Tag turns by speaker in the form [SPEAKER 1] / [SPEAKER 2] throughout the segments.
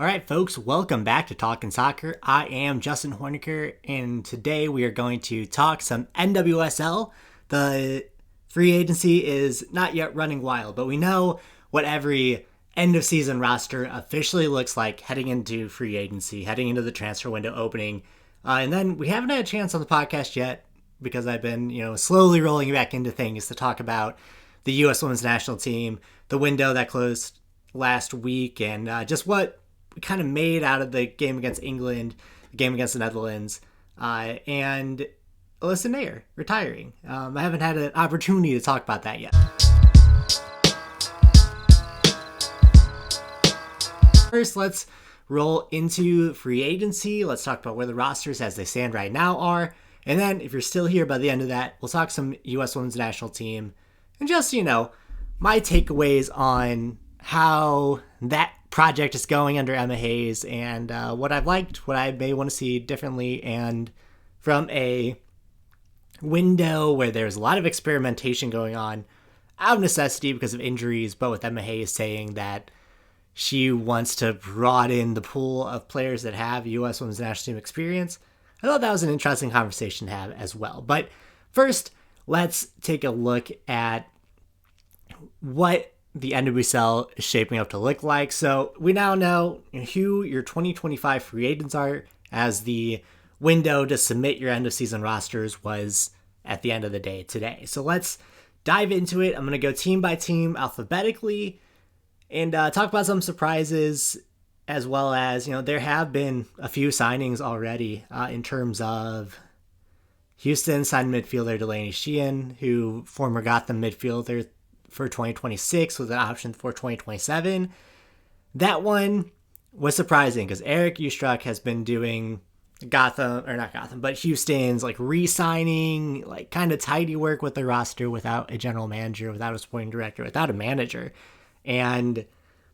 [SPEAKER 1] All right, folks, welcome back to Talkin' Soccer. I am Justin Horniker, and today we are going to talk some NWSL. The free agency is not yet running wild, but we know what every end-of-season roster officially looks like heading into free agency, heading into the transfer window opening. And then we haven't had a chance on the podcast yet because I've been, slowly rolling back into things to talk about the U.S. Women's National Team, the window that closed last week, and just what we kind of made out of the game against England, the game against the Netherlands, and Alyssa Nair retiring. I haven't had an opportunity to talk about that yet. First, let's roll into free agency. Let's talk about where the rosters as they stand right now are. And then, if you're still here by the end of that, we'll talk some U.S. Women's National Team and just, my takeaways on how that project is going under Emma Hayes and what I've liked, what I may want to see differently, and from a window where there's a lot of experimentation going on out of necessity because of injuries, but with Emma Hayes saying that she wants to broaden the pool of players that have U.S. Women's National Team experience. I thought that was an interesting conversation to have as well. But first, let's take a look at what the NWSL is shaping up to look like. So we now know who your 2025 free agents are, as the window to submit your end of season rosters was at the end of the day today. So let's dive into it. I'm going to go team by team alphabetically and talk about some surprises, as well as, there have been a few signings already in terms of Houston signed midfielder Delaney Sheehan, who former Gotham midfielder for 2026 with an option for 2027. That one was surprising because Eric Ustruck has been doing Houston's re-signing, kind of tidy work with the roster without a general manager, without a sporting director, without a manager. And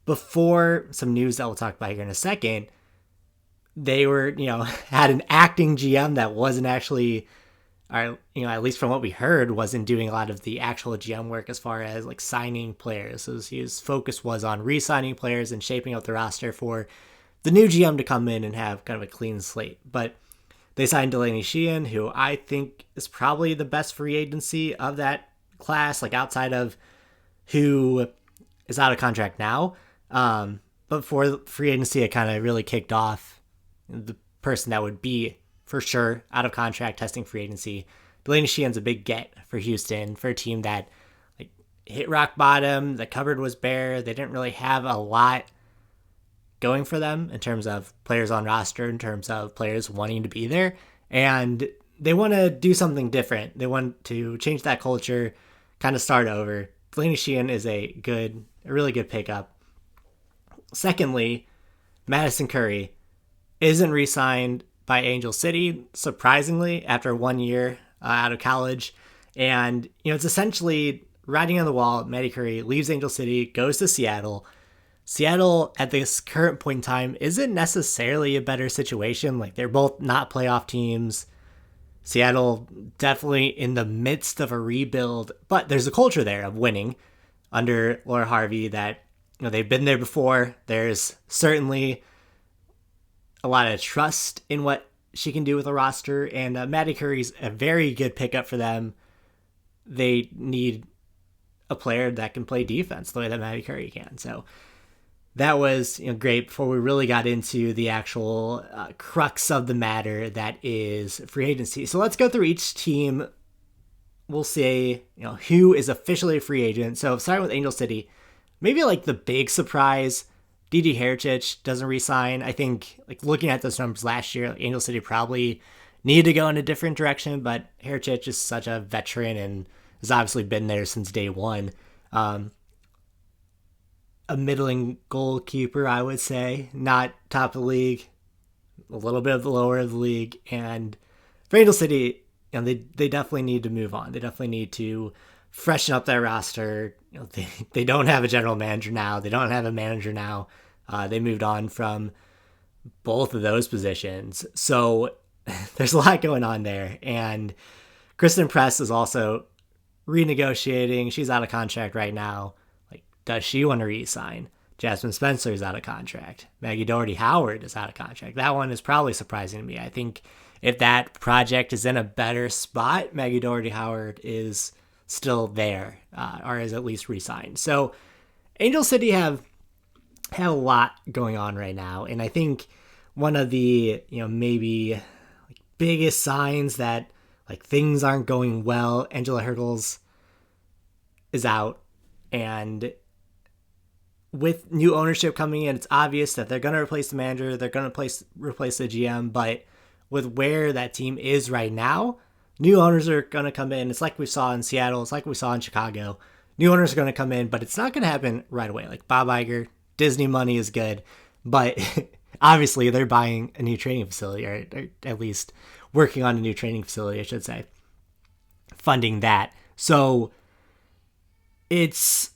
[SPEAKER 1] before some news that we'll talk about here in a second, they were, had an acting GM that wasn't actually, at least from what we heard, wasn't doing a lot of the actual GM work as far as signing players. So his focus was on re-signing players and shaping up the roster for the new GM to come in and have kind of a clean slate. But they signed Delaney Sheehan, who I think is probably the best free agency of that class, outside of who is out of contract now. But before free agency, it kind of really kicked off, the person that would be for sure out of contract testing free agency, Delaney Sheehan's a big get for Houston, for a team that hit rock bottom. The cupboard was bare. They didn't really have a lot going for them in terms of players on roster, in terms of players wanting to be there. And they want to do something different. They want to change that culture, kind of start over. Delaney Sheehan is a really good pickup. Secondly, Madison Curry isn't re-signed by Angel City, surprisingly, after 1 year out of college. And, it's essentially writing on the wall. Maddie Curry leaves Angel City, goes to Seattle. Seattle, at this current point in time, isn't necessarily a better situation. They're both not playoff teams. Seattle definitely in the midst of a rebuild, but there's a culture there of winning under Laura Harvey that, they've been there before. There's certainly a lot of trust in what she can do with a roster, and Maddie Curry's a very good pickup for them. They need a player that can play defense the way that Maddie Curry can. So that was great before we really got into the actual crux of the matter that is free agency. So let's go through each team. We'll say who is officially a free agent. So starting with Angel City, maybe the big surprise, Didi Hericic doesn't re-sign. I think looking at those numbers last year, Angel City probably needed to go in a different direction, but Hericic is such a veteran and has obviously been there since day one. A middling goalkeeper, I would say, not top of the league, a little bit of the lower of the league. And for Angel City, they definitely need to move on. They definitely need to freshen up their roster. They don't have a general manager now. They don't have a manager now. They moved on from both of those positions. So there's a lot going on there. And Kristen Press is also renegotiating. She's out of contract right now. Does she want to re-sign? Jasmine Spencer is out of contract. Maggie Doherty Howard is out of contract. That one is probably surprising to me. I think if that project is in a better spot, Maggie Doherty Howard is still there, or is at least re-signed. So Angel City have a lot going on right now, and I think one of the maybe like biggest signs that like things aren't going well, Angela Hurdles is out, and with new ownership coming in, it's obvious that they're going to replace the manager, they're going to replace the GM, but with where that team is right now, new owners are going to come in. It's like we saw in Seattle, it's like we saw in Chicago. New owners are going to come in, but it's not going to happen right away. Like Bob Iger, Disney money is good, but obviously they're buying a new training facility, or at least working on a new training facility, I should say, funding that. So it's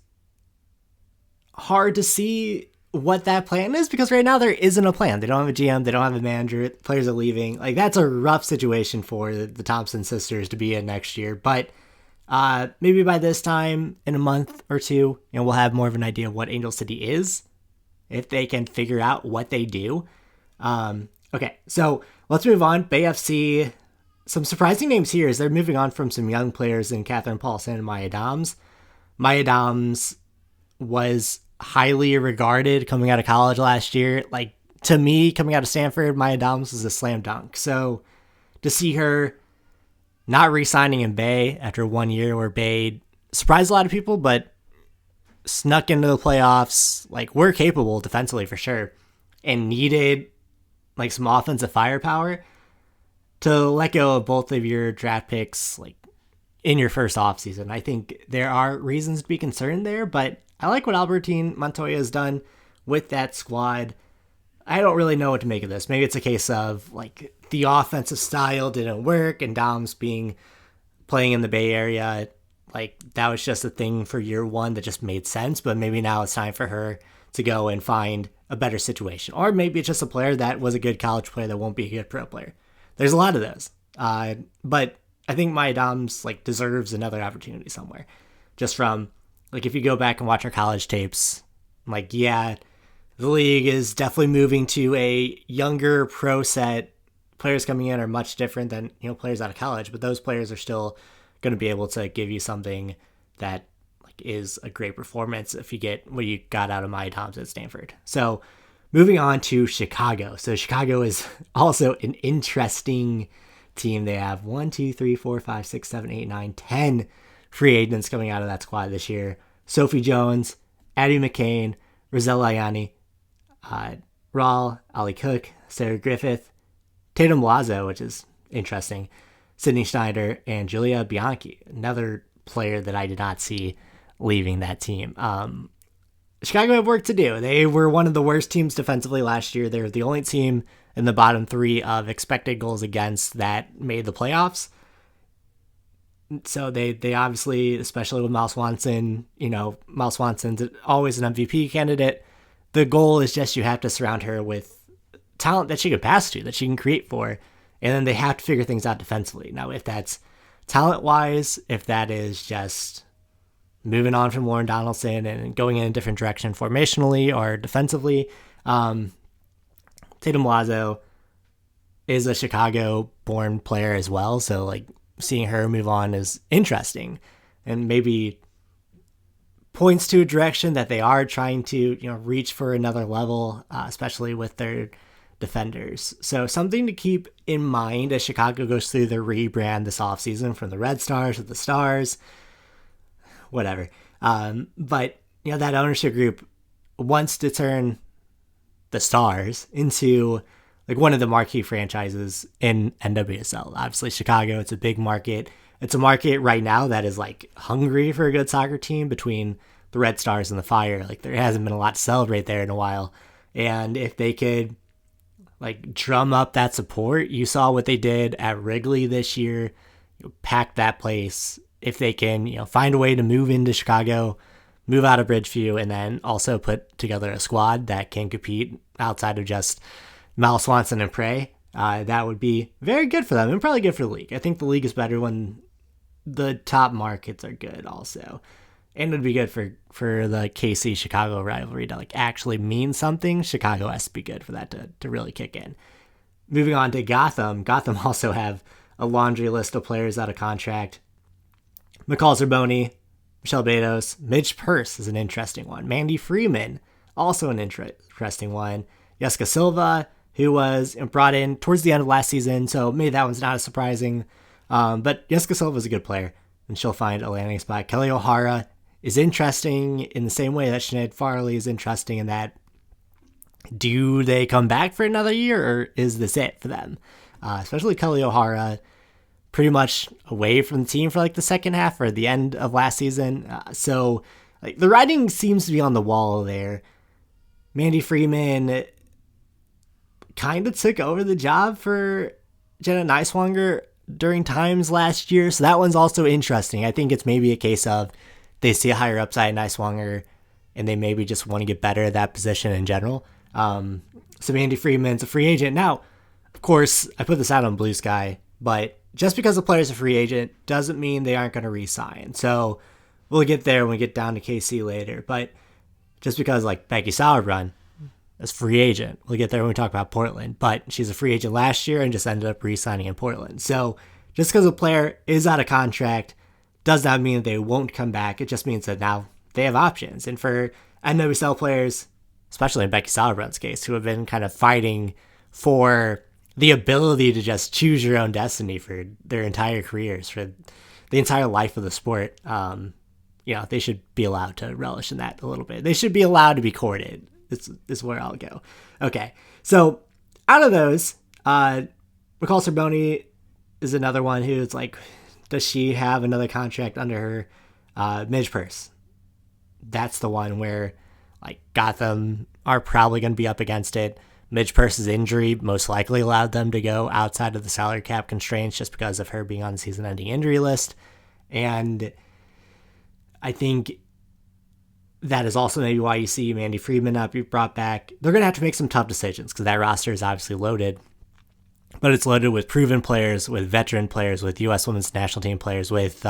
[SPEAKER 1] hard to see what that plan is, because right now there isn't a plan. They don't have a GM, they don't have a manager, players are leaving. Like, that's a rough situation for the Thompson sisters to be in next year. But maybe by this time in a month or two, we'll have more of an idea of what Angel City is, if they can figure out what they do. Okay, so let's move on. Bay FC, some surprising names here is they're moving on from some young players in Catherine Paulson and Maya Doms. Maya Doms was highly regarded coming out of college last year. Like, to me, coming out of Stanford, Maya Doms was a slam dunk. So to see her not re-signing in Bay after 1 year, where Bay surprised a lot of people, but snuck into the playoffs, like, we're capable defensively for sure, and needed like some offensive firepower, to let go of both of your draft picks like in your first offseason. I think there are reasons to be concerned there, but I like what Albertine Montoya has done with that squad. I don't really know what to make of this. Maybe it's a case of like the offensive style didn't work, and Dom's playing in the Bay Area, like that was just a thing for year one that just made sense, but maybe now it's time for her to go and find a better situation. Or maybe it's just a player that was a good college player that won't be a good pro player. There's a lot of those. But I think Maya Doms like deserves another opportunity somewhere. Just from like, if you go back and watch our college tapes, like, yeah, the league is definitely moving to a younger pro set. Players coming in are much different than, players out of college, but those players are still going to be able to give you something that like is a great performance if you get what you got out of Maya Doms at Stanford. So moving on to Chicago. So Chicago is also an interesting team. They have 1, 2, 3, 4, 5, 6, 7, 8, 9, 10 free agents coming out of that squad this year. Sophie Jones, Addie McCain, Rosella Ayani, Raul, Ali Cook, Sarah Griffith, Tatum Lazo, which is interesting, Sydney Schneider, and Julia Bianchi, another player that I did not see leaving that team. Chicago have work to do. They were one of the worst teams defensively last year. They were the only team in the bottom three of expected goals against that made the playoffs. So they obviously, especially with Miles Swanson, Miles Swanson's always an MVP candidate. The goal is just you have to surround her with talent that she can pass to, that she can create for, and then they have to figure things out defensively. Now, if that's talent-wise, if that is just moving on from Lauren Donaldson and going in a different direction formationally or defensively, Tatum Lazo is a Chicago-born player as well, so like seeing her move on is interesting, and maybe points to a direction that they are trying to reach for another level, especially with their defenders. So something to keep in mind as Chicago goes through their rebrand this offseason from the Red Stars to the Stars, whatever. But that ownership group wants to turn the Stars into like one of the marquee franchises in NWSL. Obviously Chicago, it's a big market. It's a market right now that is like hungry for a good soccer team between the Red Stars and the Fire. Like, there hasn't been a lot to celebrate there in a while. And if they could like drum up that support, you saw what they did at Wrigley this year, pack that place. If they can, find a way to move into Chicago, move out of Bridgeview, and then also put together a squad that can compete outside of just Miles Swanson and Prey, that would be very good for them and probably good for the league. I think the league is better when the top markets are good also. and it would be good for the KC Chicago rivalry to like actually mean something. Chicago has to be good for that to really kick in. Moving on to Gotham. Gotham also have a laundry list of players out of contract. McCall Zerboni, Michelle Betos, Midge Purce is an interesting one. Mandy Freeman, also an interesting one. Jessica Silva, who was brought in towards the end of last season, so maybe that one's not as surprising. But Jessica Silva is a good player, and she'll find a landing spot. Kelly O'Hara is interesting in the same way that Sinead Farley is interesting in that, do they come back for another year, or is this it for them? Especially Kelly O'Hara, pretty much away from the team for like the second half or the end of last season. So like the writing seems to be on the wall there. Mandy Freeman kind of took over the job for Jenna Neiswanger during times last year. So that one's also interesting. I think it's maybe a case of they see a higher upside in Neiswanger and they maybe just want to get better at that position in general. So Mandy Freeman's a free agent. Now, of course, I put this out on Blue Sky, but just because a player's a free agent doesn't mean they aren't going to re-sign. So we'll get there when we get down to KC later. But just because like Becky Sauerbrunn is free agent, we'll get there when we talk about Portland. But she's a free agent last year and just ended up re-signing in Portland. So just because a player is out of contract does not mean that they won't come back. It just means that now they have options. And for NWSL players, especially in Becky Sauerbrunn's case, who have been kind of fighting for the ability to just choose your own destiny for their entire careers, for the entire life of the sport, they should be allowed to relish in that a little bit. They should be allowed to be courted. This is where I'll go. Okay, so out of those, McCall Zerboni is another one who's like, does she have another contract under her? Midge Purce. That's the one where like Gotham are probably going to be up against it. Midge Purce's injury most likely allowed them to go outside of the salary cap constraints just because of her being on the season-ending injury list. And I think that is also maybe why you see Mandy Freeman not be brought back. They're going to have to make some tough decisions because that roster is obviously loaded. But it's loaded with proven players, with veteran players, with U.S. Women's National Team players, with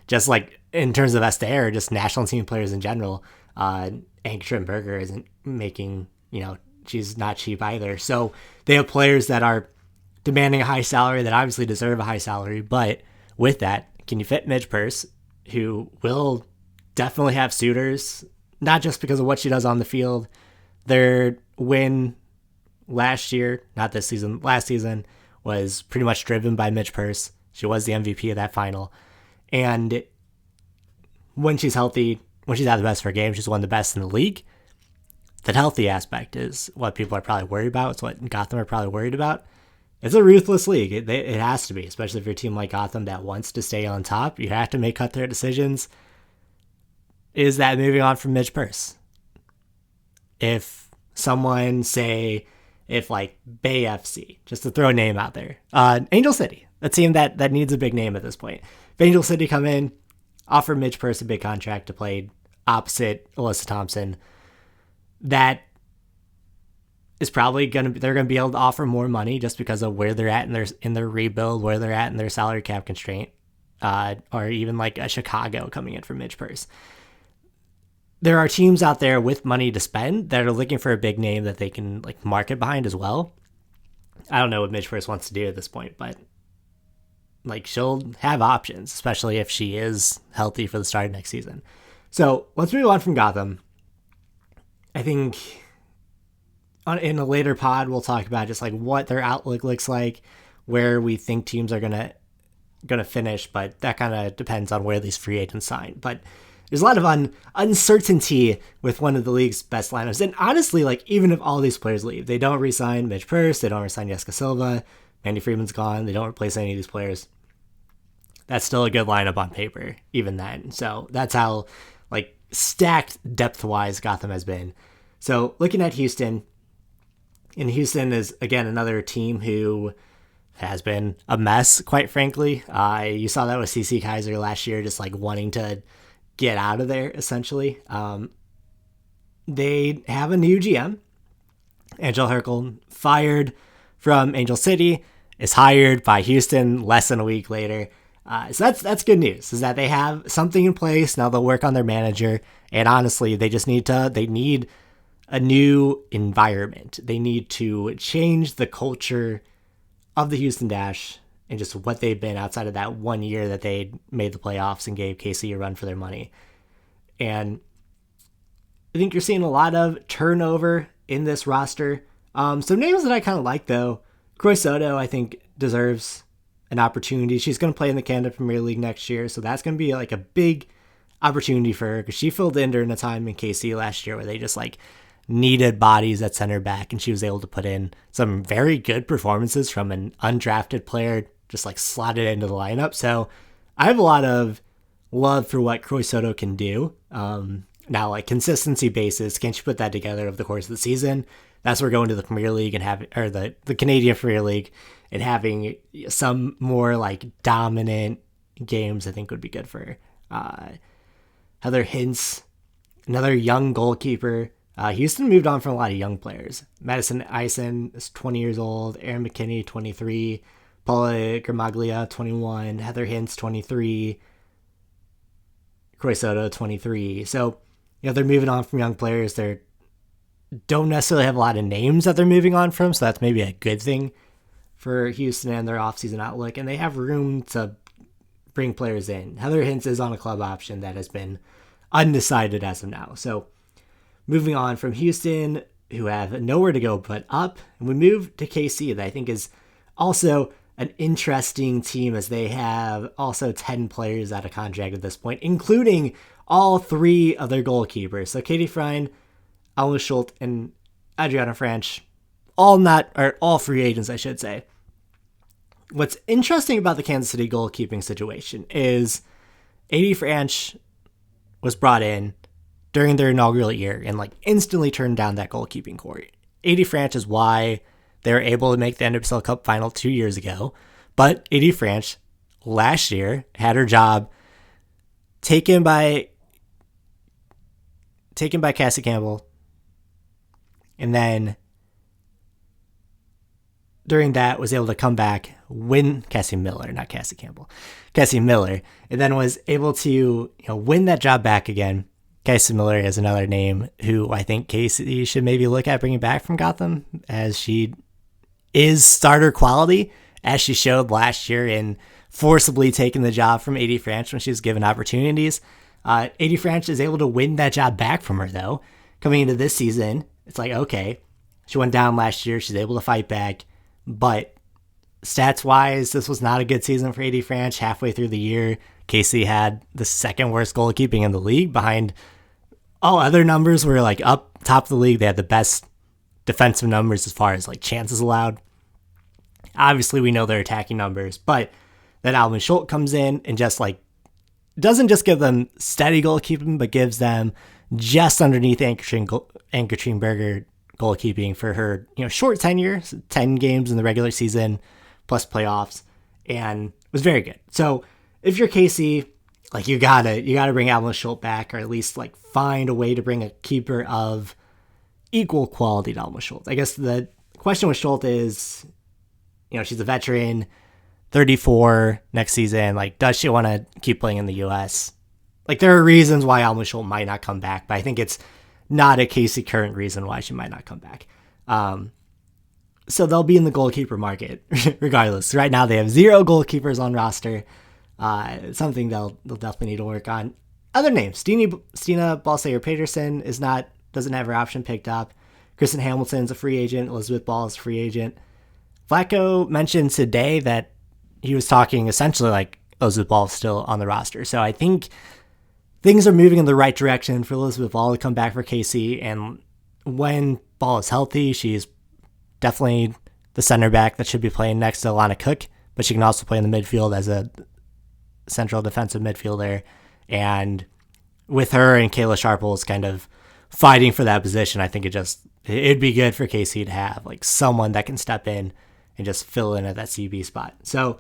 [SPEAKER 1] just like in terms of Esther, just national team players in general. Anke Berger isn't making, she's not cheap either. So they have players that are demanding a high salary that obviously deserve a high salary. But with that, can you fit Midge Purce, who will definitely have suitors, not just because of what she does on the field. Their win last year, not this season, last season, was pretty much driven by Midge Purce. She was the MVP of that final. And when she's healthy, when she's at the best of her game, she's one of the best in the league. That healthy aspect is what people are probably worried about. It's what Gotham are probably worried about. It's a ruthless league. It has to be, especially if you're a team like Gotham that wants to stay on top. You have to make cutthroat decisions. Is that moving on from Midge Purce? If someone, say, like Bay FC, just to throw a name out there, Angel City, a team that needs a big name at this point. If Angel City come in, offer Midge Purce a big contract to play opposite Alyssa Thompson, that is probably they're gonna be able to offer more money just because of where they're at in their rebuild, where they're at in their salary cap constraint, or even like a Chicago coming in for Midge Purce. There are teams out there with money to spend that are looking for a big name that they can like market behind as well. I don't know what Midge Purce wants to do at this point, but like she'll have options, especially if she is healthy for the start of next season. So let's move on from Gotham. I think in a later pod, we'll talk about just like what their outlook looks like, where we think teams are gonna finish, but that kind of depends on where these free agents sign. But there's a lot of uncertainty with one of the league's best lineups. And honestly, like even if all these players leave, they don't re-sign Midge Purce, they don't re-sign Jessica Silva, Mandy Freeman's gone, they don't replace any of these players, that's still a good lineup on paper, even then. So that's how like stacked depth-wise Gotham has been. So looking at Houston, and Houston is, again, another team who has been a mess, quite frankly. You saw that with CC Kaiser last year, just like wanting to get out of there, essentially. They have a new GM. Angel Herkel, fired from Angel City, is hired by Houston less than a week later. So that's good news, is that they have something in place. Now they'll work on their manager. And honestly, they need a new environment. They need to change the culture of the Houston Dash and just what they've been outside of that 1 year that they made the playoffs and gave KC a run for their money. And I think you're seeing a lot of turnover in this roster. Some names that I kind of like, though. Croy Soto, I think, deserves an opportunity. She's going to play in the Canada Premier League next year, so that's going to be like a big opportunity for her, because she filled in during a time in KC last year where they just like needed bodies at center back, and she was able to put in some very good performances from an undrafted player, just like slotted into the lineup. So I have a lot of love for what Croy Soto can do. Now, like consistency basis, can't you put that together over the course of the season? That's where going to the Premier League and having, or the Canadian Premier League, and having some more like dominant games, I think would be good for her. Heather Hintz, another young goalkeeper. Houston moved on from a lot of young players. Madison Eisen is 20 years old. Erin McKinney, 23. Paula Gramaglia, 21. Heather Hintz, 23. Croy Soto, 23. So, they're moving on from young players. They don't necessarily have a lot of names that they're moving on from, so that's maybe a good thing for Houston and their offseason outlook. And they have room to bring players in. Heather Hintz is on a club option that has been undecided as of now. So, moving on from Houston, who have nowhere to go but up, and we move to KC, that I think is also an interesting team, as they have also 10 players out of contract at this point, including all three of their goalkeepers. So Katie Frein, Alma Schultz, and Adriana Franch, all free agents, I should say. What's interesting about the Kansas City goalkeeping situation is Adie Franch was brought in during their inaugural year and like instantly turned down that goalkeeping core. Adie Franch is why they were able to make the NWSL Cup final 2 years ago. But Adie Franch last year had her job taken by Cassie Campbell, and then during that was able to come back, win Cassie Miller, and then was able to win that job back again. Cassie Miller is another name who I think Casey should maybe look at bringing back from Gotham, as she is starter quality, as she showed last year in forcibly taking the job from Adie Franch when she was given opportunities. Adie Franch is able to win that job back from her, though. Coming into this season, it's like, okay, she went down last year, she's able to fight back, but stats-wise, this was not a good season for Adie Franch. Halfway through the year, Casey had the second worst goalkeeping in the league, behind all other numbers were like up top of the league. They had the best defensive numbers as far as like chances allowed. Obviously, we know their attacking numbers, but then Alvin Schultz comes in and just like doesn't just give them steady goalkeeping, but gives them just underneath Ann-Katrine Berger goalkeeping for her short tenure, 10 games in the regular season plus playoffs, and was very good. So if you're KC, like you gotta bring Alvin Schultz back, or at least like find a way to bring a keeper of equal quality to Alvin Schultz. I guess the question with Schultz is, she's a veteran, 34 next season. Like, does she want to keep playing in the U.S.? Like, there are reasons why Alma Schultz might not come back, but I think it's not a Casey current reason why she might not come back. So they'll be in the goalkeeper market regardless. Right now they have 0 goalkeepers on roster. Something they'll definitely need to work on. Other names: Stina Balsayer-Peterson doesn't have her option picked up. Kristen Hamilton's a free agent. Elizabeth Ball is a free agent. Flacco mentioned today that he was talking essentially like Elizabeth Ball is still on the roster. So I think things are moving in the right direction for Elizabeth Ball to come back for KC. And when Ball is healthy, she's definitely the center back that should be playing next to Alana Cook, but she can also play in the midfield as a central defensive midfielder. And with her and Kayla Sharples kind of fighting for that position, I think it'd be good for KC to have like someone that can step in and just fill in at that CB spot. So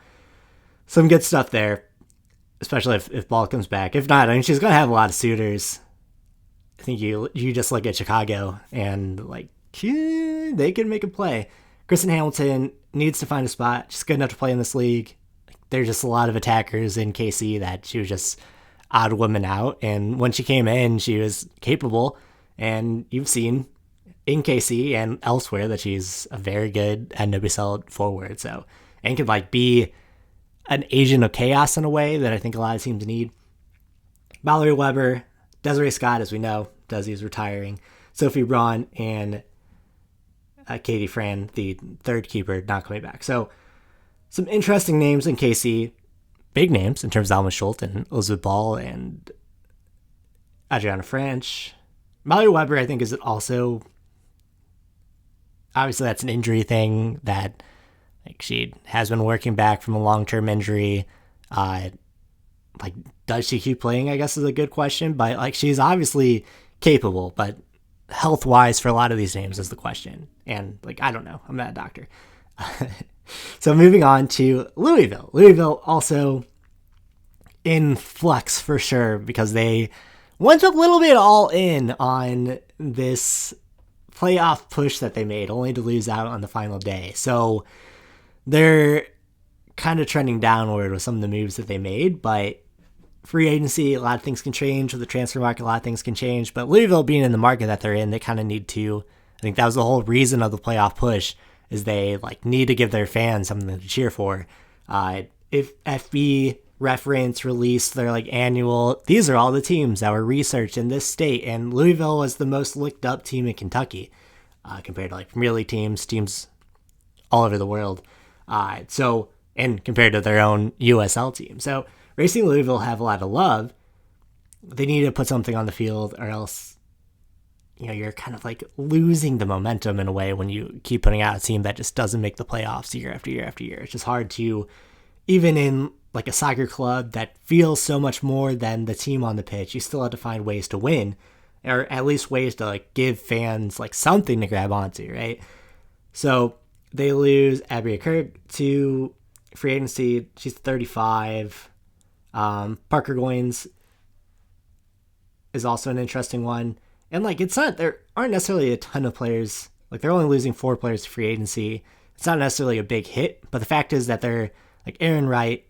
[SPEAKER 1] some good stuff there, especially if Ball comes back. If not, I mean, she's going to have a lot of suitors. I think you just look at Chicago and like, they can make a play. Kristen Hamilton needs to find a spot. She's good enough to play in this league. there's just a lot of attackers in KC that she was just odd woman out. And when she came in, she was capable. And you've seen in KC and elsewhere that she's a very good NWSL forward. So, and could like be an agent of chaos in a way that I think a lot of teams need. Mallory Weber, Desiree Scott, as we know, Desi's retiring. Sophie Braun and Katie Fran, the third keeper, not coming back. So some interesting names in KC. Big names in terms of Alma Schultz and Elizabeth Ball and Adriana French. Mallory Weber, I think, is also... Obviously, that's an injury thing that like she has been working back from a long-term injury. Like, does she keep playing, I guess, is a good question. But, like, she's obviously capable. But health-wise, for a lot of these names is the question. And, like, I don't know. I'm not a doctor. So, moving on to Louisville. Louisville also in flux for sure because they went a little bit all in on this playoff push that they made, only to lose out on the final day. So they're kind of trending downward with some of the moves that they made, but free agency, a lot of things can change. With the transfer market, a lot of things can change. But Louisville being in the market that they're in, they kind of need to, I think that was the whole reason of the playoff push, is they like need to give their fans something to cheer for. If FB reference released their like annual, these are all the teams that were researched in this state, and Louisville was the most looked up team in Kentucky compared to like Premier League teams all over the world. So, and compared to their own USL team. So Racing Louisville have a lot of love. They need to put something on the field, or else, you know, you're kind of like losing the momentum in a way when you keep putting out a team that just doesn't make the playoffs year after year after year. It's just hard to, even in like a soccer club that feels so much more than the team on the pitch, you still have to find ways to win, or at least ways to like give fans like something to grab onto, right? So they lose Abria Kirk to free agency. She's 35. Parker Goins is also an interesting one. And like, it's not, there aren't necessarily a ton of players. Like, they're only losing 4 players to free agency. It's not necessarily a big hit, but the fact is that they're like, Aaron Wright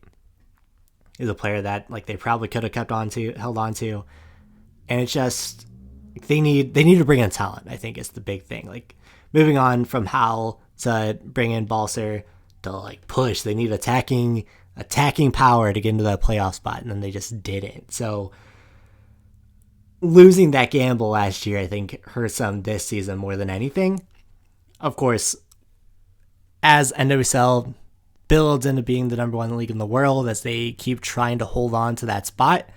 [SPEAKER 1] is a player that like they probably could have held on to. And it's just, they need to bring in talent, I think is the big thing. Like, moving on from Howell to bring in Balser to like push, they need attacking power to get into that playoff spot, and then they just didn't. So losing that gamble last year, I think, hurts them this season more than anything. Of course, as NWSL builds into being the number 1 league in the world, as they keep trying to hold on to that spot,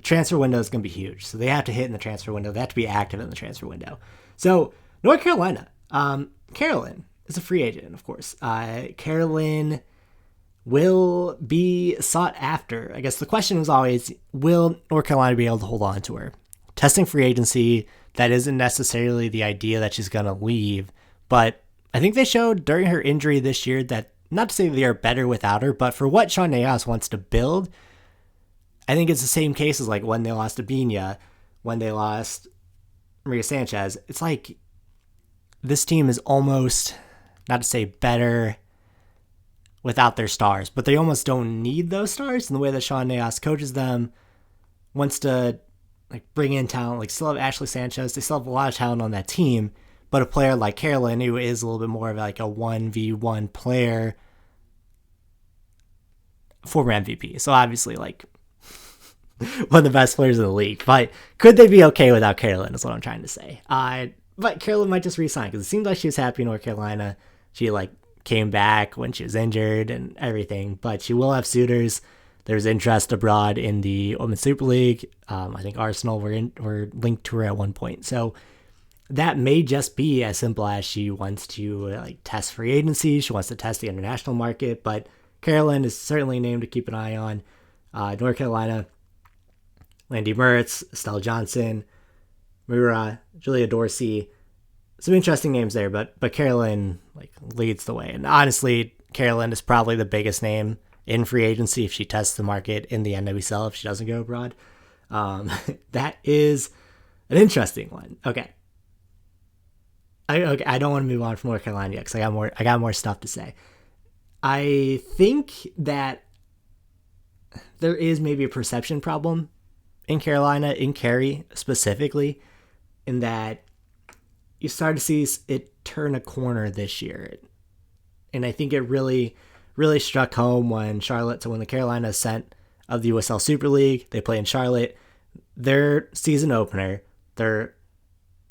[SPEAKER 1] transfer window is going to be huge. So they have to hit in the transfer window. They have to be active in the transfer window. So North Carolina, Kerolin is a free agent, of course. Kerolin will be sought after. I guess the question was always, will North Carolina be able to hold on to her? Testing free agency, that isn't necessarily the idea that she's going to leave, but I think they showed during her injury this year that, not to say they are better without her, but for what Sean Nayas wants to build, I think it's the same case as like when they lost Abinia, when they lost Maria Sanchez. It's like this team is almost, not to say better without their stars, but they almost don't need those stars in the way that Sean Nayas coaches them, wants to like bring in talent. Like, still have Ashley Sanchez, they still have a lot of talent on that team, but a player like Kerolin, who is a little bit more of like a 1v1 player, former MVP. So obviously like one of the best players in the league, but could they be okay without Kerolin is what I'm trying to say. But Kerolin might just resign because it seemed like she was happy in North Carolina. She like came back when she was injured and everything, but she will have suitors. There's interest abroad in the Women's Super League. I think Arsenal were linked to her at one point. So that may just be as simple as she wants to like test free agency. She wants to test the international market, but Kerolin is certainly a name to keep an eye on. North Carolina, Landy Mertz, Estelle Johnson, Mura, Julia Dorsey, some interesting names there, but Kerolin like leads the way. And honestly, Kerolin is probably the biggest name in free agency if she tests the market in the NWSL, if she doesn't go abroad. That is an interesting one. Okay. I don't want to move on from North Carolina yet because I got more stuff to say. I think that there is maybe a perception problem in Carolina, in Carey specifically, in that you start to see it turn a corner this year. And I think it really, really struck home when when the Carolina ascent of the USL Super League, they play in Charlotte, their season opener, their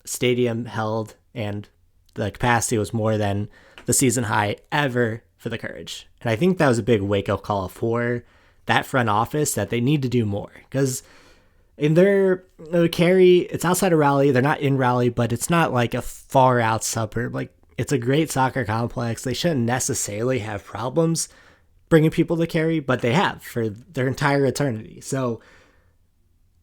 [SPEAKER 1] stadium held, and the capacity was more than the season high ever for the Courage. And I think that was a big wake-up call for that front office that they need to do more. Because in their Carey, it's outside of Raleigh. They're not in Raleigh, but it's not like a far out suburb. Like, it's a great soccer complex. They shouldn't necessarily have problems bringing people to Carey, but they have for their entire eternity. So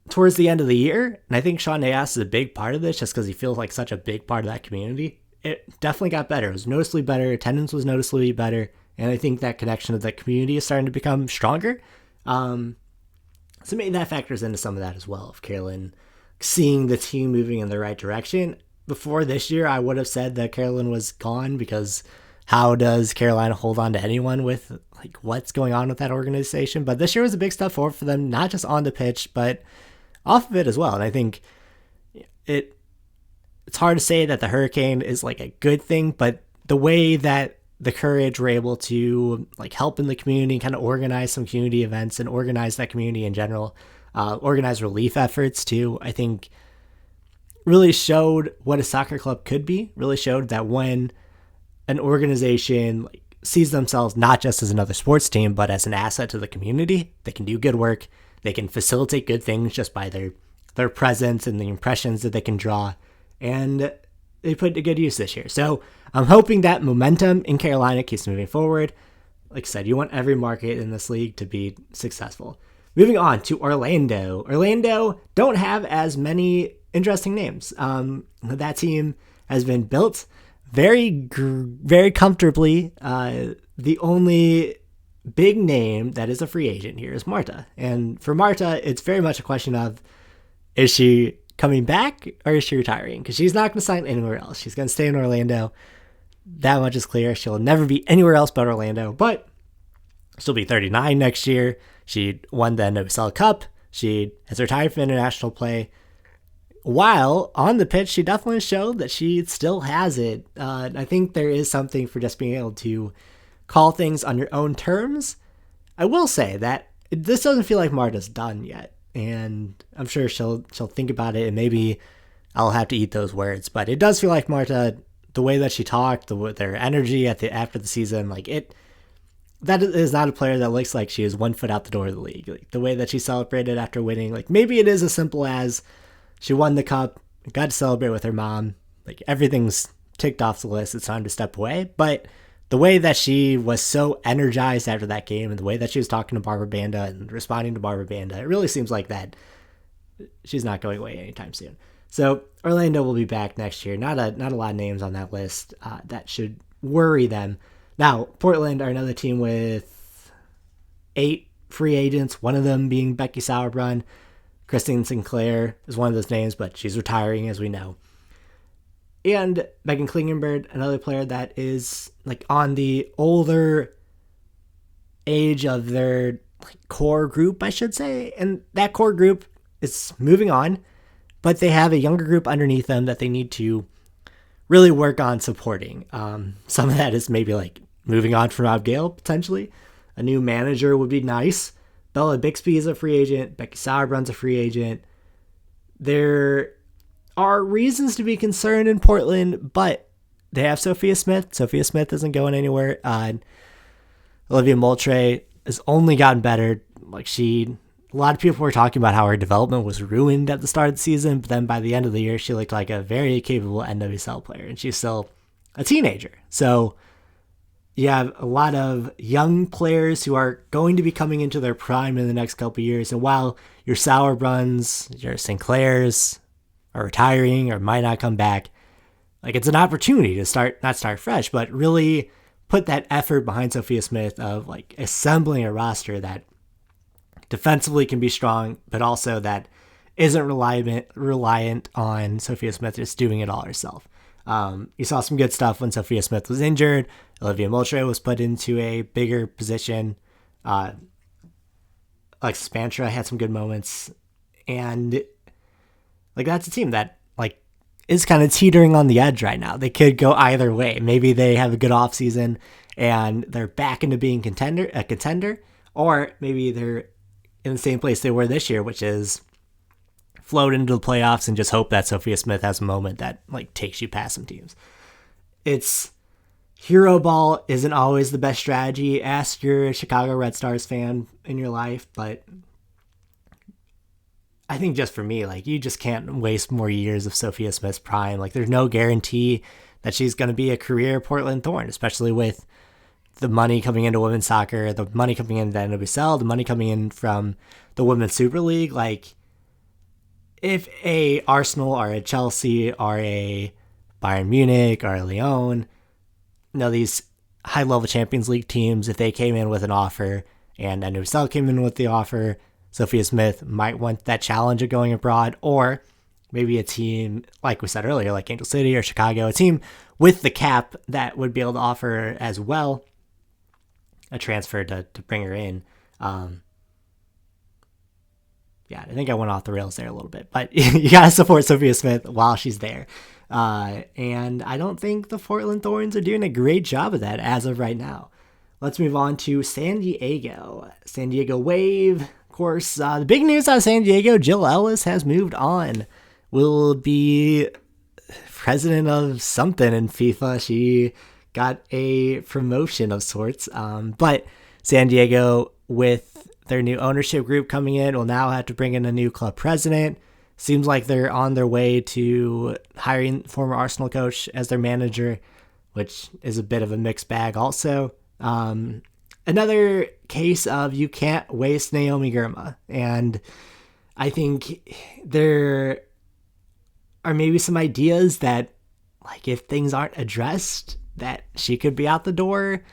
[SPEAKER 1] towards the end of the year, and I think Sean Nayas is a big part of this just because he feels like such a big part of that community, it definitely got better. It was noticeably better. Attendance was noticeably better. And I think that connection to that community is starting to become stronger. So maybe that factors into some of that as well, of Kerolin seeing the team moving in the right direction. Before this year, I would have said that Kerolin was gone, because how does Carolina hold on to anyone with like what's going on with that organization? But this year was a big step forward for them, not just on the pitch, but off of it as well. And I think it's hard to say that the Hurricane is like a good thing, but the way that the Courage were able to like help in the community, kind of organize some community events and organize that community in general, organize relief efforts too, I think really showed what a soccer club could be, really showed that when an organization like sees themselves not just as another sports team, but as an asset to the community, they can do good work. They can facilitate good things just by their presence and the impressions that they can draw. And they put to good use this year. So I'm hoping that momentum in Carolina keeps moving forward. Like I said, you want every market in this league to be successful. Moving on to Orlando. Orlando don't have as many interesting names. That team has been built very comfortably. The only big name that is a free agent here is Marta. And for Marta, it's very much a question of, is she coming back or is she retiring? Because she's not going to sign anywhere else. She's going to stay in Orlando. That much is clear. She'll never be anywhere else but Orlando, but she'll be 39 next year. She won the NWSL Cup. She has retired from international play. While on the pitch, she definitely showed that she still has it. I think there is something for just being able to call things on your own terms. I will say that this doesn't feel like Marta's done yet, and I'm sure she'll think about it, and maybe I'll have to eat those words. But it does feel like Marta, the way that she talked, their energy after the season, that is not a player that looks like she is 1 foot out the door of the league. Like the way that she celebrated after winning, like maybe it is as simple as she won the cup, got to celebrate with her mom. Like everything's ticked off the list. It's time to step away. But the way that she was so energized after that game, and the way that she was talking to Barbara Banda and responding to Barbara Banda, it really seems like that she's not going away anytime soon. So Orlando will be back next year. Not a lot of names on that list that should worry them. Now, Portland are another team with 8 free agents, one of them being Becky Sauerbrunn. Christine Sinclair is one of those names, but she's retiring, as we know. And Megan Klingenberg, another player that is like on the older age of their core group, I should say. And that core group is moving on, but they have a younger group underneath them that they need to really work on supporting. Some of that is maybe like moving on from Rob Gale, potentially. A new manager would be nice. Bella Bixby is a free agent. Becky Sauerbrunn's a free agent. There are reasons to be concerned in Portland, but they have Sophia Smith. Sophia Smith isn't going anywhere. Olivia Moultrie has only gotten better. A lot of people were talking about how her development was ruined at the start of the season, but then by the end of the year, she looked like a very capable NWSL player, and she's still a teenager. So you have a lot of young players who are going to be coming into their prime in the next couple of years. And while your Sauerbrunns, your Sinclairs are retiring or might not come back, like it's an opportunity to not start fresh, but really put that effort behind Sophia Smith of like assembling a roster that defensively can be strong, but also that isn't reliant on Sophia Smith just doing it all herself. You saw some good stuff when Sophia Smith was injured. Olivia Moultrie was put into a bigger position. Alexis Bantra had some good moments. And like that's a team that like is kind of teetering on the edge right now. They could go either way. Maybe they have a good offseason and they're back into being a contender, or maybe they're in the same place they were this year, which is float into the playoffs and just hope that Sophia Smith has a moment that like takes you past some teams. It's hero ball isn't always the best strategy. Ask your Chicago Red Stars fan in your life, but I think just for me, like you just can't waste more years of Sophia Smith's prime. Like there's no guarantee that she's going to be a career Portland Thorn, especially with the money coming into women's soccer, the money coming into the NWSL, the money coming in from the Women's Super League. Like if a Arsenal or a Chelsea or a Bayern Munich or a Lyon, these high-level Champions League teams, if they came in with an offer and NWSL came in with the offer, Sophia Smith might want that challenge of going abroad, or maybe a team, like we said earlier, like Angel City or Chicago, a team with the cap that would be able to offer as well a transfer to bring her in. Yeah, I think I went off the rails there a little bit, but you got to support Sophia Smith while she's there. And I don't think the Portland Thorns are doing a great job of that as of right now. Let's move on to San Diego. San Diego Wave. Of course, the big news out of San Diego, Jill Ellis has moved on. Will be president of something in FIFA. She got a promotion of sorts. But San Diego, with their new ownership group coming in, will now have to bring in a new club president. Seems like they're on their way to hiring former Arsenal coach as their manager, which is a bit of a mixed bag also. Another case of you can't waste Naomi Girma. And I think there are maybe some ideas that, like, if things aren't addressed, that she could be out the door,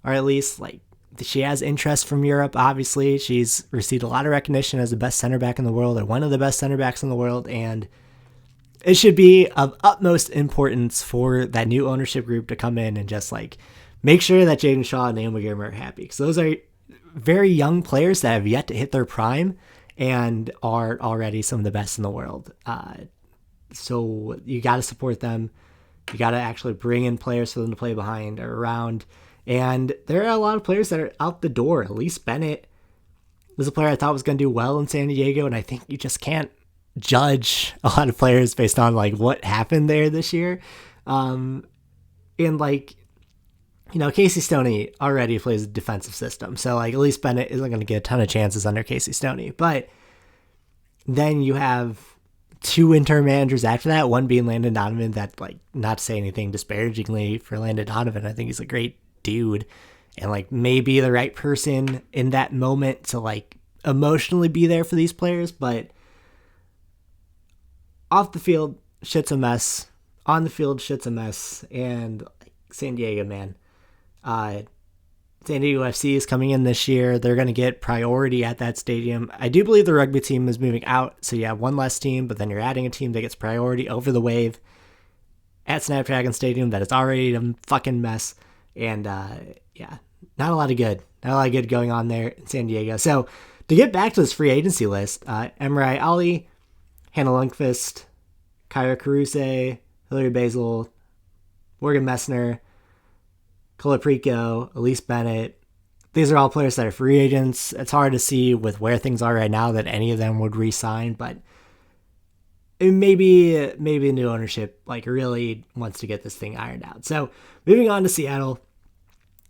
[SPEAKER 1] or at least, like, she has interest from Europe. Obviously, she's received a lot of recognition as the best center back in the world, or one of the best center backs in the world, and it should be of utmost importance for that new ownership group to come in and just like make sure that Jaden Shaw and Naomi Girma are happy, because those are very young players that have yet to hit their prime and are already some of the best in the world. So you got to support them. You got to actually bring in players for them to play behind or around. And there are a lot of players that are out the door. Elise Bennett was a player I thought was going to do well in San Diego, and I think you just can't judge a lot of players based on like what happened there this year. And like, Casey Stoney already plays a defensive system, so like Elise Bennett isn't going to get a ton of chances under Casey Stoney. But then you have two interim managers after that, one being Landon Donovan, that, like, not to say anything disparagingly for Landon Donovan, I think he's a great dude and like maybe the right person in that moment to like emotionally be there for these players, but off the field shit's a mess, on the field shit's a mess. And like, San Diego, man, San Diego FC is coming in this year. They're going to get priority at that stadium. I do believe the rugby team is moving out, so you have one less team, but then you're adding a team that gets priority over the Wave at Snapdragon Stadium that is already a fucking mess. And yeah, not a lot of good going on there in San Diego. So to get back to this free agency list, Emre Ali, Hannah Lundqvist, Kyra Caruso, Hilary Basil, Morgan Messner, Colaprico, Elise Bennett. These are all players that are free agents. It's hard to see with where things are right now that any of them would re-sign, but maybe new ownership like really wants to get this thing ironed out. So moving on to Seattle.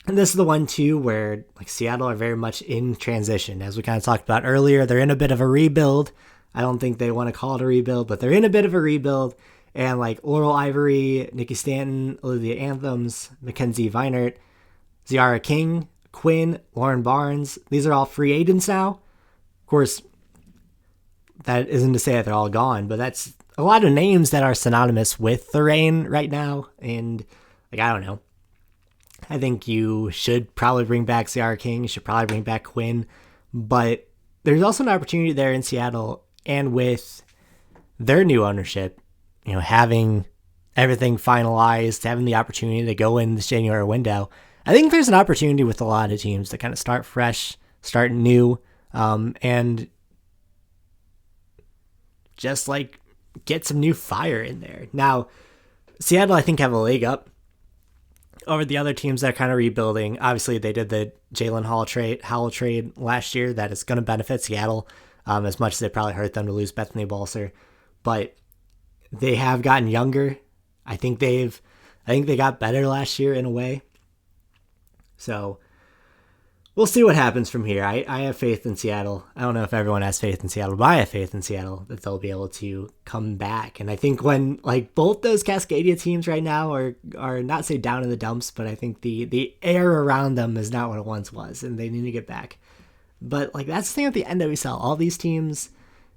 [SPEAKER 1] And this is the one too where like Seattle are very much in transition. As we kind of talked about earlier, they're in a bit of a rebuild. I don't think they want to call it a rebuild, but they're in a bit of a rebuild. And like Laurel Ivory, Nikki Stanton, Olivia Anthems, Mackenzie Veinert, Ziara King, Quinn, Lauren Barnes, these are all free agents now. Of course, that isn't to say that they're all gone, but that's a lot of names that are synonymous with the Reign right now. And like, I don't know. I think you should probably bring back Ziara King. You should probably bring back Quinn. But there's also an opportunity there in Seattle, and with their new ownership, having everything finalized, having the opportunity to go in this January window, I think there's an opportunity with a lot of teams to kind of start fresh, start new, and just like get some new fire in there. Now, Seattle, I think, have a leg up over the other teams that are kind of rebuilding. Obviously, they did the Jalen Howell trade last year that is going to benefit Seattle as much as it probably hurt them to lose Bethany Balcer. But they have gotten younger. I think they got better last year in a way. So we'll see what happens from here. I have faith in Seattle. I don't know if everyone has faith in Seattle, but I have faith in Seattle that they'll be able to come back. And I think when like both those Cascadia teams right now are not say down in the dumps, but I think the air around them is not what it once was, and they need to get back. But like that's the thing with the NWSL. All these teams,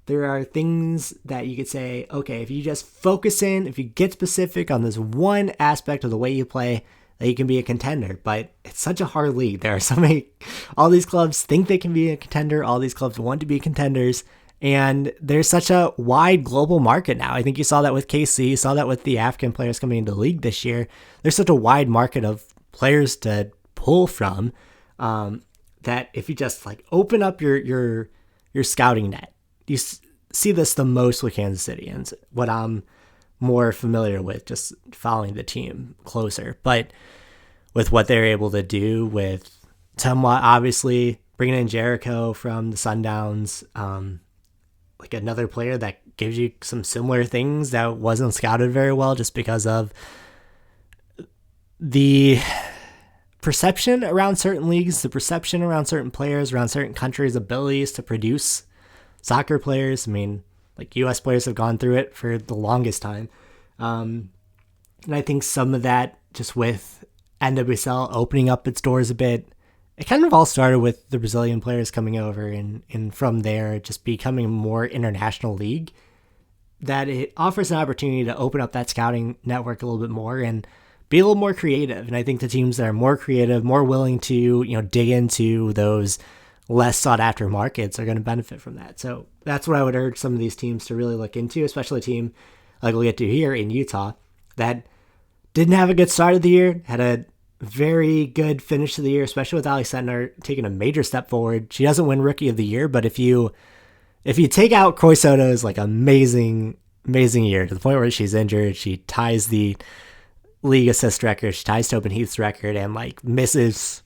[SPEAKER 1] there are things that you could say, okay, if you just focus in, if you get specific on this one aspect of the way you play, that you can be a contender. But it's such a hard league. There are so many, all these clubs think they can be a contender. All these clubs want to be contenders. And there's such a wide global market now. I think you saw that with KC, you saw that with the African players coming into the league this year. There's such a wide market of players to pull from that if you just like open up your scouting net, you see this the most with Kansas City, and what I'm more familiar with, just following the team closer. But with what they're able to do with Tumwa, obviously bringing in Jericho from the Sundowns, like another player that gives you some similar things that wasn't scouted very well just because of the perception around certain leagues, the perception around certain players, around certain countries' abilities to produce soccer players. I mean, like US players have gone through it for the longest time. And I think some of that just with NWSL opening up its doors a bit, it kind of all started with the Brazilian players coming over and from there just becoming a more international league, that it offers an opportunity to open up that scouting network a little bit more and be a little more creative. And I think the teams that are more creative, more willing to, dig into those less sought after markets are going to benefit from that. So that's what I would urge some of these teams to really look into, especially a team like we'll get to here in Utah that didn't have a good start of the year, had a very good finish to the year, especially with Ali Sentner taking a major step forward. She doesn't win Rookie of the Year, but if you take out Croy Soto's like amazing year to the point where she's injured, she ties the league assist record, she ties Tobin Heath's record, and like misses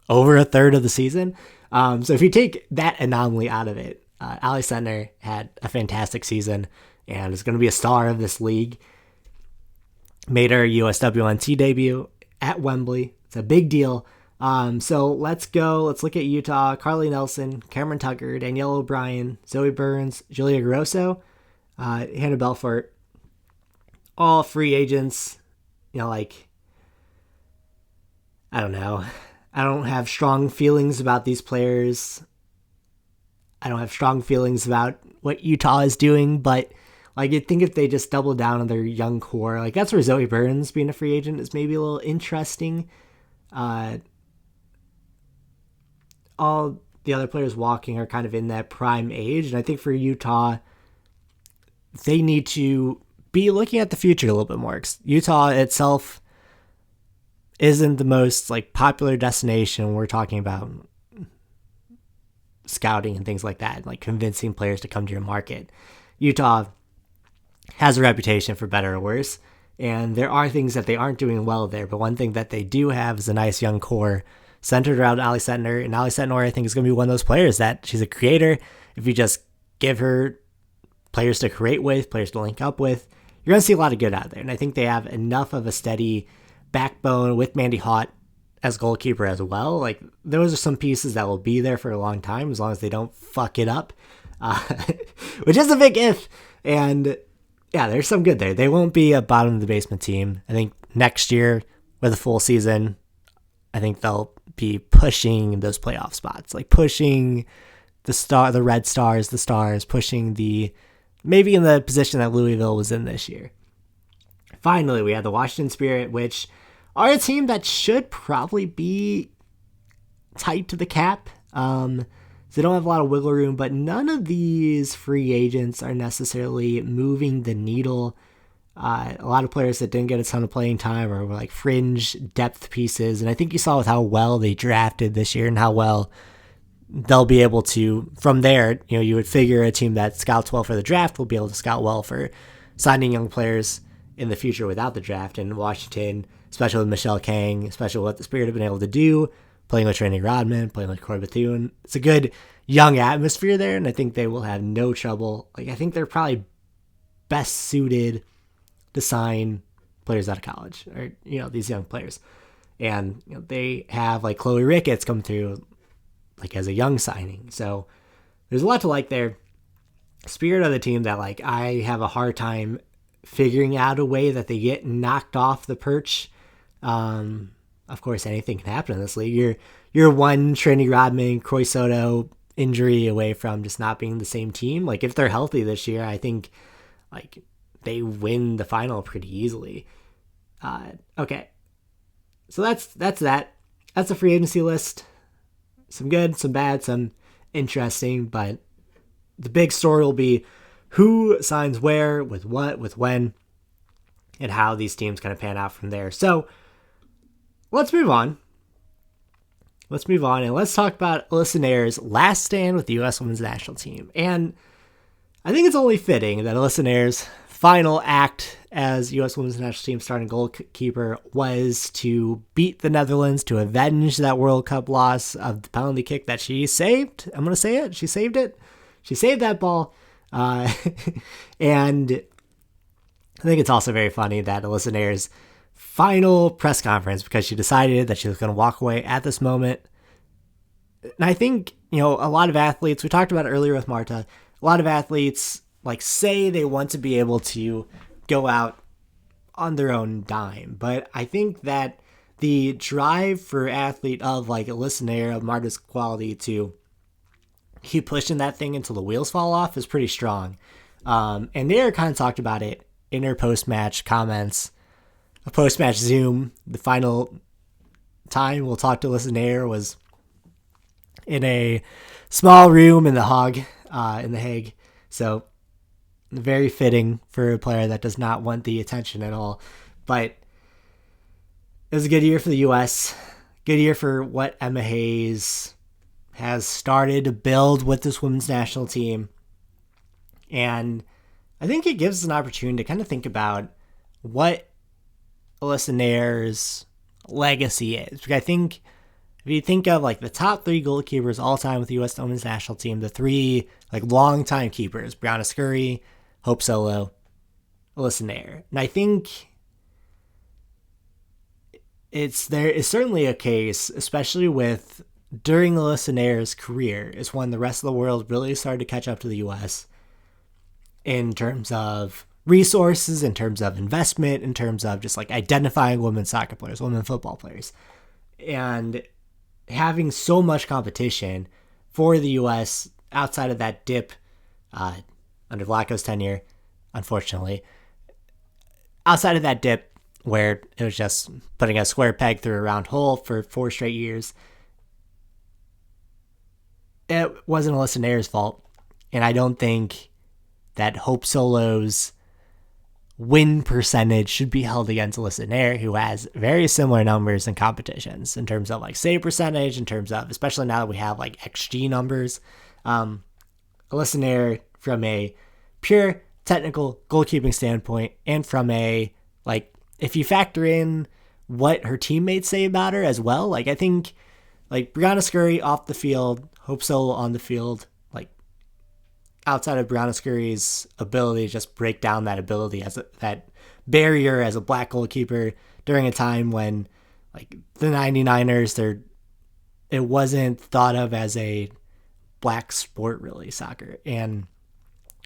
[SPEAKER 1] over a third of the season. So if you take that anomaly out of it, Ali Sentner had a fantastic season and is going to be a star of this league. Made her USWNT debut at Wembley. It's a big deal. So let's go. Let's look at Utah. Carly Nelson, Cameron Tucker, Danielle O'Brien, Zoe Burns, Julia Grosso, Hannah Belfort. All free agents. I don't know. I don't have strong feelings about these players. I don't have strong feelings about what Utah is doing, but like you'd think if they just double down on their young core, like that's where Zoe Burns being a free agent is maybe a little interesting. All the other players walking are kind of in that prime age, and I think for Utah, they need to be looking at the future a little bit more. Utah itself isn't the most like popular destination. We're talking about scouting and things like that, like convincing players to come to your market. Utah has a reputation for better or worse, and there are things that they aren't doing well there, but one thing that they do have is a nice young core centered around Ali Sentner, and Ali Sentner I think is going to be one of those players that she's a creator. If you just give her players to create with, players to link up with, you're going to see a lot of good out there, and I think they have enough of a steady backbone with Mandy Haught as goalkeeper as well. Like those are some pieces that will be there for a long time as long as they don't fuck it up, which is a big if. And yeah, there's some good there. They won't be a bottom of the basement team. I think next year with a full season, I think they'll be pushing those playoff spots, like pushing the Red Stars, the Stars, pushing maybe in the position that Louisville was in this year. Finally, we have the Washington Spirit, which are a team that should probably be tight to the cap. They don't have a lot of wiggle room, but none of these free agents are necessarily moving the needle A lot of players that didn't get a ton of playing time or were like fringe depth pieces. And I think you saw with how well they drafted this year and how well they'll be able to, from there, you would figure a team that scouts well for the draft will be able to scout well for signing young players in the future without the draft. And Washington, especially with Michelle Kang, especially what the Spirit have been able to do, playing with Trini Rodman, playing with Corey Bethune, it's a good young atmosphere there, and I think they will have no trouble. Like, I think they're probably best suited to sign players out of college, or these young players. And they have like Chloe Ricketts come through like as a young signing, so there's a lot to like there. Spirit of the team that like I have a hard time figuring out a way that they get knocked off the perch. Of course, anything can happen in this league. You're one Trini Rodman, Croy Soto injury away from just not being the same team. Like, if they're healthy this year, I think like they win the final pretty easily. Okay, so that's that. That's a free agency list. Some good, some bad, some interesting, but the big story will be who signs where, with what, with when, and how these teams kind of pan out from there. So let's move on. And let's talk about Alyssa Nair's last stand with the U.S. Women's National Team. And I think it's only fitting that Alyssa Nair's final act as U.S. Women's National Team starting goalkeeper was to beat the Netherlands to avenge that World Cup loss of the penalty kick that she saved. I'm going to say it. She saved it. She saved that ball. And I think it's also very funny that Alyssa Nair's final press conference, because she decided that she was going to walk away at this moment. And I think, a lot of athletes, we talked about it earlier with Marta, a lot of athletes like say they want to be able to go out on their own dime. But I think that the drive for athlete of like Alyssa Nair, of Marta's quality, to keep pushing that thing until the wheels fall off is pretty strong. And Nair kind of talked about it in her post-match comments. A post-match Zoom, the final time we'll talk to Alyssa Nair was in a small room in the Hague. So very fitting for a player that does not want the attention at all. But it was a good year for the U.S. Good year for what Emma Hayes has started to build with this women's national team. And I think it gives us an opportunity to kind of think about what Alyssa Nair's legacy is. Because I think if you think of like the top three goalkeepers all time with the U.S. Women's National Team, the three like long-time keepers, Brianna Scurry, Hope Solo, Alyssa Nair. And I think there is certainly a case, especially with during Alyssa Nair's career, is when the rest of the world really started to catch up to the U.S. in terms of resources, in terms of investment, in terms of just like identifying women's soccer players, women football players, and having so much competition for the U.S. outside of that dip under Vlatko's tenure, unfortunately, outside of that dip where it was just putting a square peg through a round hole for 4 straight years, it wasn't Alyssa Nair's fault. And I don't think that Hope Solo's win percentage should be held against Alyssa Nair, who has very similar numbers in competitions in terms of like save percentage, in terms of, especially now that we have like XG numbers. Alyssa Nair, from a pure technical goalkeeping standpoint, and from a like, if you factor in what her teammates say about her as well, like I think like Brianna Scurry off the field, Hope Solo on the field, like outside of Brianna Scurry's ability to just break down that ability as that barrier as a black goalkeeper during a time when like the 99ers, it wasn't thought of as a black sport really, soccer. And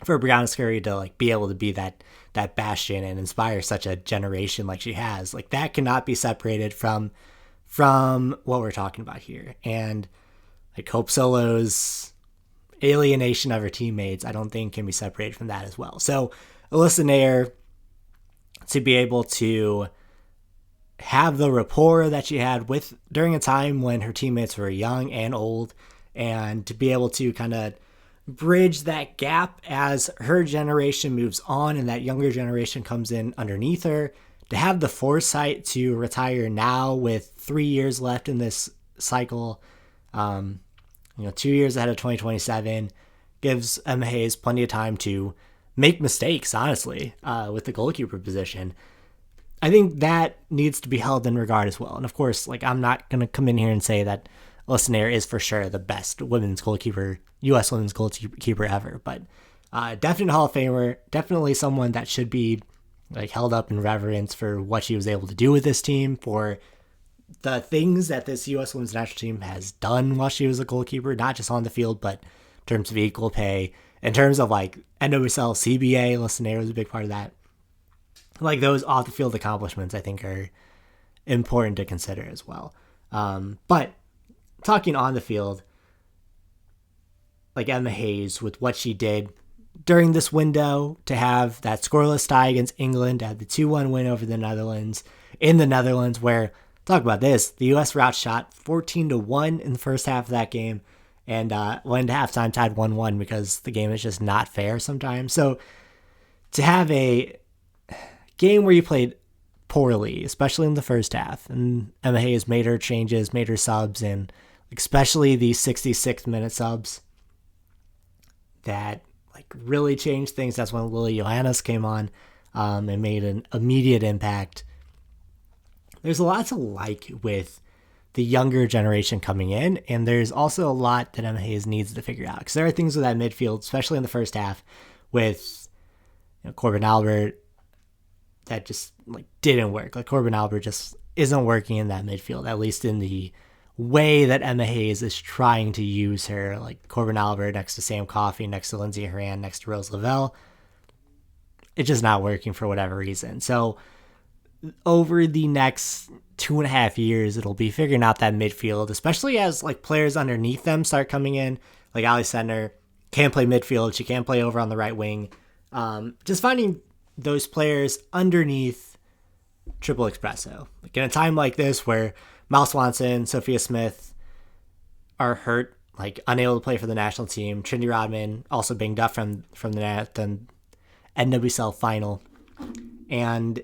[SPEAKER 1] for Brianna Scurry to like be able to be that bastion and inspire such a generation like she has, like that cannot be separated from what we're talking about here. And like Hope Solo's alienation of her teammates, I don't think can be separated from that as well. So Alyssa Nair, to be able to have the rapport that she had with during a time when her teammates were young and old, and to be able to kind of bridge that gap as her generation moves on and that younger generation comes in underneath her. To have the foresight to retire now with 3 years left in this cycle, 2 years ahead of 2027, gives Emma Hayes plenty of time to make mistakes, honestly, with the goalkeeper position. I think that needs to be held in regard as well. And of course, I'm not going to come in here and say that Alyssa Naeher is for sure the best women's goalkeeper, U.S. women's goalkeeper ever, but definitely Hall of Famer, definitely someone that should be held up in reverence for what she was able to do with this team, for the things that this U.S. women's national team has done while she was a goalkeeper, not just on the field, but in terms of equal pay, in terms of NWSL, CBA, Alyssa Naeher was a big part of that. Those off the field accomplishments, I think, are important to consider as well. But talking on the field, Emma Hayes, with what she did during this window, to have that scoreless tie against England, to have the 2-1 win over the Netherlands, in the Netherlands, where, talk about this, the U.S. were outshot 14-1 in the first half of that game, and went into halftime tied 1-1 because the game is just not fair sometimes. So to have a game where you played poorly, especially in the first half, and Emma Hayes made her changes, made her subs, and especially the 66-minute subs that really changed things. That's when Lily Johannes came on and made an immediate impact. There's a lot to like with the younger generation coming in, and there's also a lot that Emma Hayes needs to figure out, because there are things with that midfield, especially in the first half, with Corbin Albert, that just didn't work. Corbin Albert just isn't working in that midfield, at least in the way that Emma Hayes is trying to use her. Corbin Albert next to Sam Coffey, next to Lindsay Horan, next to Rose Lavelle. It's just not working for whatever reason. So over the next 2.5 years, it'll be figuring out that midfield, especially as players underneath them start coming in. Ali Sender can't play midfield. She can't play over on the right wing. Just finding those players underneath Triple Espresso. In a time like this where Mal Swanson, Sophia Smith are hurt, unable to play for the national team. Trinity Rodman also banged up from the NWSL final. And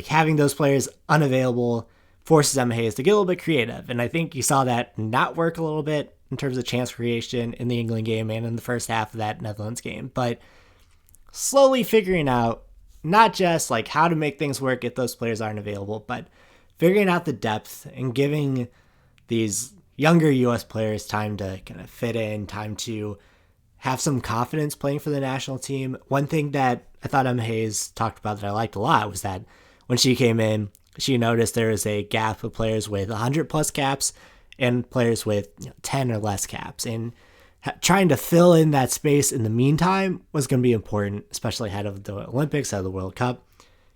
[SPEAKER 1] having those players unavailable forces Emma Hayes to get a little bit creative. And I think you saw that not work a little bit in terms of chance creation in the England game and in the first half of that Netherlands game. But slowly figuring out not just how to make things work if those players aren't available, but figuring out the depth and giving these younger U.S. players time to kind of fit in, time to have some confidence playing for the national team. One thing that I thought Emma Hayes talked about that I liked a lot was that when she came in, she noticed there was a gap of players with 100 plus caps and players with 10 or less caps. And trying to fill in that space in the meantime was going to be important, especially ahead of the Olympics, ahead of the World Cup,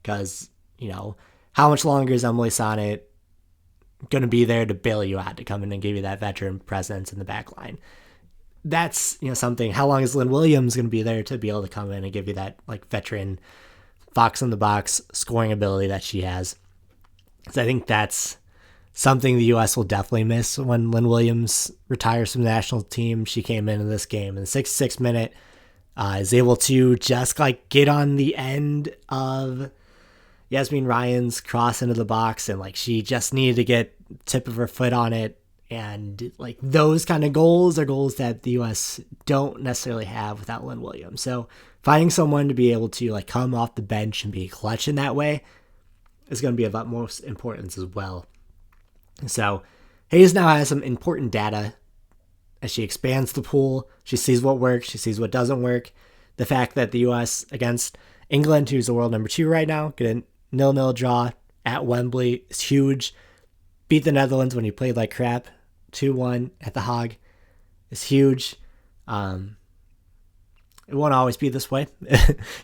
[SPEAKER 1] because, how much longer is Emily Sonnet going to be there to bail you out, to come in and give you that veteran presence in the back line? That's, something. How long is Lynn Williams going to be there to be able to come in and give you that veteran box in the box scoring ability that she has? So I think that's something the U.S. will definitely miss when Lynn Williams retires from the national team. She came into this game in the 66th minute, is able to just get on the end of Yasmin Ryan's cross into the box, and she just needed to get tip of her foot on it. And those kind of goals are goals that the U.S. don't necessarily have without Lynn Williams. So finding someone to be able to come off the bench and be clutch in that way is going to be of utmost importance as well. So Hayes now has some important data as she expands the pool. She sees what works. She sees what doesn't work. The fact that the U.S. against England, who's the world number 2 right now, get a 0-0 draw at Wembley is huge. Beat the Netherlands when you played like crap, 2-1 at the Hague is huge. It won't always be this way.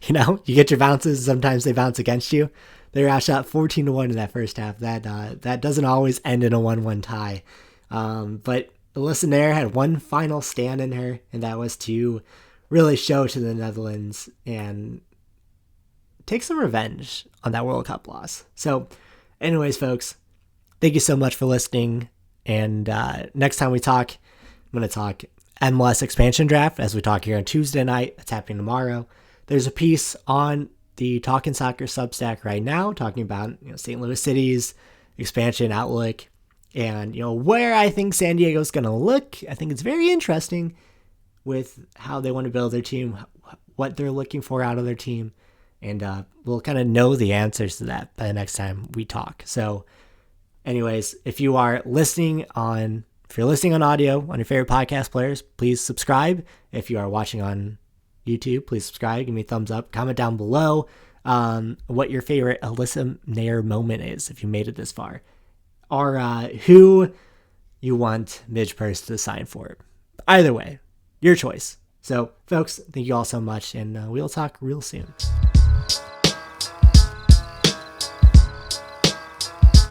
[SPEAKER 1] You get your bounces. Sometimes they bounce against you. They were outshot 14-1 in that first half. That doesn't always end in a 1-1 tie. But Alyssa Naeher had one final stand in her, and that was to really show to the Netherlands and take some revenge on that World Cup loss. So anyways, folks, thank you so much for listening. And next time we talk, I'm going to talk MLS expansion draft, as we talk here on Tuesday night. It's happening tomorrow. There's a piece on the Talkin' Soccer Substack right now talking about St. Louis City's expansion outlook and where I think San Diego's going to look. I think it's very interesting with how they want to build their team, what they're looking for out of their team, and we'll kind of know the answers to that by the next time we talk. So anyways, if you're listening on audio on your favorite podcast players, please subscribe. If you are watching on YouTube, please subscribe, give me a thumbs up, comment down below what your favorite Alyssa Nair moment is if you made it this far, or who you want Midge Purce to sign for. Either way, your choice. So folks, thank you all so much, and we'll talk real soon.